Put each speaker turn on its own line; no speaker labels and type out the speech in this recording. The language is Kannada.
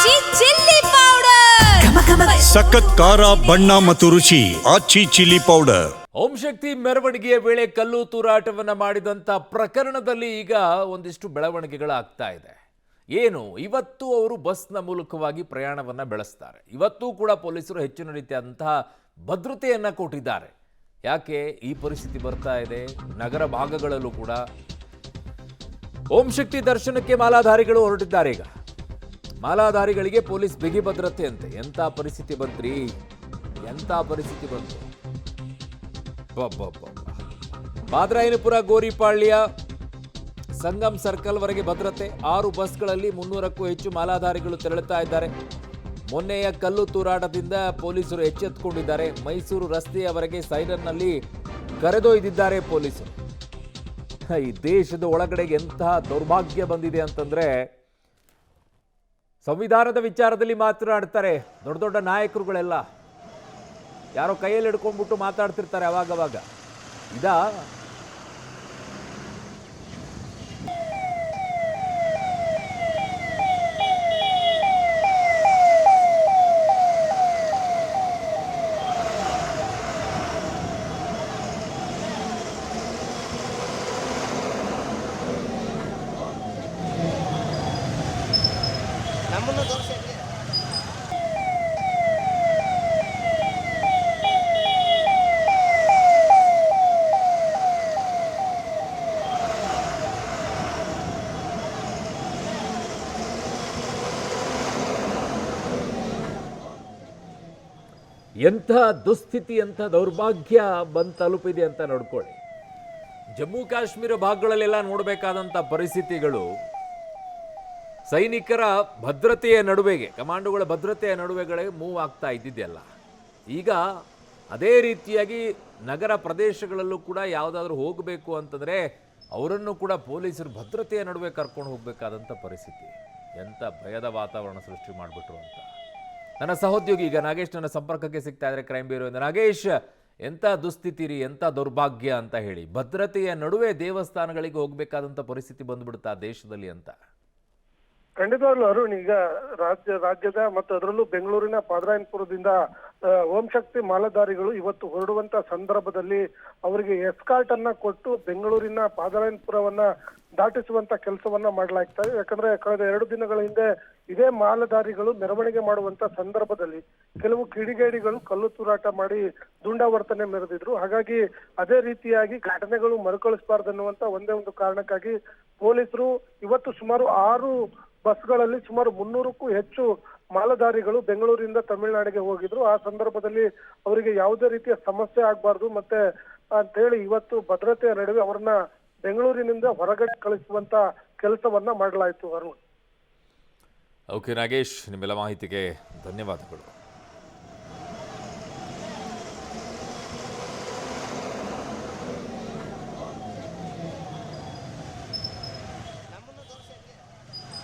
ಆಚಿ ಚಿಲ್ಲಿ ಪೌಡರ್
ಸಖತ್ ಖಾರ ಬಣ್ಣ ಮತ್ತು ರುಚಿ ಆಚಿ ಚಿಲ್ಲಿ ಪೌಡರ್.
ಓಂ ಶಕ್ತಿ ಮೆರವಣಿಗೆಯ ವೇಳೆ ಕಲ್ಲು ತೂರಾಟವನ್ನ ಮಾಡಿದಂತ ಪ್ರಕರಣದಲ್ಲಿ ಈಗ ಒಂದಿಷ್ಟು ಬೆಳವಣಿಗೆಗಳಾಗ್ತಾ ಇದೆ. ಏನು ಇವತ್ತು ಅವರು ಬಸ್ನ ಮೂಲಕವಾಗಿ ಪ್ರಯಾಣವನ್ನ ಬೆಳೆಸ್ತಾರೆ. ಇವತ್ತು ಕೂಡ ಪೊಲೀಸರು ಹೆಚ್ಚಿನ ರೀತಿಯಾದಂತಹ ಭದ್ರತೆಯನ್ನ ಕೊಟ್ಟಿದ್ದಾರೆ. ಯಾಕೆ ಈ ಪರಿಸ್ಥಿತಿ ಬರ್ತಾ ಇದೆ? ನಗರ ಭಾಗಗಳಲ್ಲೂ ಕೂಡ ಓಂ ಶಕ್ತಿ ದರ್ಶನಕ್ಕೆ ಮಾಲಾಧಾರಿಗಳು ಹೊರಟಿದ್ದಾರೆ. ಈಗ ಮಾಲಾಧಾರಿಗಳಿಗೆ ಪೊಲೀಸ್ ಬಿಗಿ ಭದ್ರತೆ ಅಂತೆ. ಎಂಥ ಪರಿಸ್ಥಿತಿ ಬಂತ್ರಿ, ಎಂಥ ಪರಿಸ್ಥಿತಿ ಬಂತು. ಬಾದ್ರಾಯನಪುರ ಗೋರಿಪಾಳ್ಯ ಸಂಗಮ್ ಸರ್ಕಲ್ ವರೆಗೆ ಭದ್ರತೆ. 6 ಬಸ್ಗಳಲ್ಲಿ 300ಕ್ಕೂ ಹೆಚ್ಚು ಮಾಲಾಧಾರಿಗಳು ತೆರಳುತ್ತಾ ಇದ್ದಾರೆ. ಮೊನ್ನೆಯ ಕಲ್ಲು ತೂರಾಟದಿಂದ ಪೊಲೀಸರು ಎಚ್ಚೆತ್ತುಕೊಂಡಿದ್ದಾರೆ. ಮೈಸೂರು ರಸ್ತೆಯವರೆಗೆ ಸೈರನ್ನಲ್ಲಿ ಕರೆದೊಯ್ದಿದ್ದಾರೆ ಪೊಲೀಸರು. ಈ ದೇಶದ ಒಳಗಡೆಗೆ ಎಂತಹ ದೌರ್ಭಾಗ್ಯ ಬಂದಿದೆ ಅಂತಂದ್ರೆ, ಸಂವಿಧಾನದ ವಿಚಾರದಲ್ಲಿ ಮಾತನಾಡ್ತಾರೆ ದೊಡ್ಡ ದೊಡ್ಡ ನಾಯಕರುಗಳೆಲ್ಲ. ಯಾರೋ ಕೈಯಲ್ಲಿ ಹಿಡ್ಕೊಂಡ್ಬಿಟ್ಟು ಮಾತಾಡ್ತಿರ್ತಾರೆ ಅವಾಗವಾಗ. ಇದಾ ಎಂಥ ದುಸ್ಥಿತಿ, ಎಂಥ ದೌರ್ಭಾಗ್ಯ ಬಂದು ತಲುಪಿದೆ ಅಂತ ನೋಡ್ಕೊಳ್ಳಿ. ಜಮ್ಮು ಕಾಶ್ಮೀರ ಭಾಗಗಳಲ್ಲೆಲ್ಲ ನೋಡಬೇಕಾದಂಥ ಪರಿಸ್ಥಿತಿಗಳು ಸೈನಿಕರ ಭದ್ರತೆಯ ನಡುವೆಗೆ, ಕಮಾಂಡೋಗಳ ಭದ್ರತೆಯ ನಡುವೆಗಳಿಗೆ ಮೂವ್ ಆಗ್ತಾ ಇದ್ದಿದ್ದೆಲ್ಲ. ಈಗ ಅದೇ ರೀತಿಯಾಗಿ ನಗರ ಪ್ರದೇಶಗಳಲ್ಲೂ ಕೂಡ ಯಾವುದಾದ್ರೂ ಹೋಗಬೇಕು ಅಂತಂದರೆ ಅವರನ್ನು ಕೂಡ ಪೊಲೀಸರು ಭದ್ರತೆಯ ನಡುವೆ ಕರ್ಕೊಂಡು ಹೋಗಬೇಕಾದಂಥ ಪರಿಸ್ಥಿತಿ. ಎಂಥ ಭಯದ ವಾತಾವರಣ ಸೃಷ್ಟಿ ಮಾಡಿಬಿಟ್ರು ಅಂತ. ನನ್ನ ಸಹೋದ್ಯೋಗಿ ಈಗ ನಾಗೇಶ್ ನನ್ನ ಸಂಪರ್ಕಕ್ಕೆ ಸಿಗ್ತಾ ಇದ್ದಾರೆ ಕ್ರೈಮ್ ಬ್ಯೂರೋಯಿಂದ. ನಾಗೇಶ್, ಎಂಥ ದುಸ್ಥಿತಿ ರೀ, ಎಂಥ ದೌರ್ಭಾಗ್ಯ ಅಂತ ಹೇಳಿ. ಭದ್ರತೆಯ ನಡುವೆ ದೇವಸ್ಥಾನಗಳಿಗೆ ಹೋಗಬೇಕಾದಂಥ ಪರಿಸ್ಥಿತಿ ಬಂದ್ಬಿಡುತ್ತಾ ದೇಶದಲ್ಲಿ ಅಂತ.
ಖಂಡಿತವಾಗ್ಲೂ ಅರುಣ್, ಈಗ ರಾಜ್ಯದ ಮತ್ತು ಅದರಲ್ಲೂ ಬೆಂಗಳೂರಿನ ಪಾದರಾಯನಪುರದಿಂದ ಓಂ ಶಕ್ತಿ ಮಾಲಾಧಾರಿಗಳು ಇವತ್ತು ಹೊರಡುವಂತ ಸಂದರ್ಭದಲ್ಲಿ ಅವರಿಗೆ ಎಸ್ಕಾರ್ಟ್ ಅನ್ನ ಕೊಟ್ಟು ಬೆಂಗಳೂರಿನ ಪಾದರಾಯನಪುರವನ್ನ ದಾಟಿಸುವಂತ ಕೆಲಸವನ್ನ ಮಾಡಲಾಗ್ತಾ ಇದೆ. ಯಾಕಂದ್ರೆ ಕಳೆದ 2 ದಿನಗಳ ಹಿಂದೆ ಇದೇ ಮಾಲಾಧಾರಿಗಳು ಮೆರವಣಿಗೆ ಮಾಡುವಂತ ಸಂದರ್ಭದಲ್ಲಿ ಕೆಲವು ಕಿಡಿಗೇಡಿಗಳು ಕಲ್ಲು ತೂರಾಟ ಮಾಡಿ ದುಂಡಾವರ್ತನೆ ಮೆರೆದಿದ್ರು. ಹಾಗಾಗಿ ಅದೇ ರೀತಿಯಾಗಿ ಘಟನೆಗಳು ಮರುಕಳಿಸಬಾರ್ದನ್ನುವಂತ ಒಂದೇ ಒಂದು ಕಾರಣಕ್ಕಾಗಿ ಪೊಲೀಸರು ಇವತ್ತು ಸುಮಾರು 6 ಬಸ್ಗಳಲ್ಲಿ ಸುಮಾರು 300ಕ್ಕೂ ಹೆಚ್ಚು ಮಾಲಾಧಾರಿಗಳು ಬೆಂಗಳೂರಿಂದ ತಮಿಳುನಾಡಿಗೆ ಹೋಗಿದ್ರು. ಆ ಸಂದರ್ಭದಲ್ಲಿ ಅವರಿಗೆ ಯಾವುದೇ ರೀತಿಯ ಸಮಸ್ಯೆ ಆಗಬಾರ್ದು ಮತ್ತೆ ಅಂತ ಹೇಳಿ ಇವತ್ತು ಭದ್ರತೆಯ ನಡುವೆ ಅವರನ್ನ ಬೆಂಗಳೂರಿನಿಂದ ಹೊರಗಡೆ ಕಳಿಸುವಂತ ಕೆಲಸವನ್ನ ಮಾಡಲಾಯಿತು. ಅರುಣ್.
ಓಕೆ ನಾಗೇಶ್, ನಿಮ್ಮೆಲ್ಲ ಮಾಹಿತಿಗೆ ಧನ್ಯವಾದಗಳು.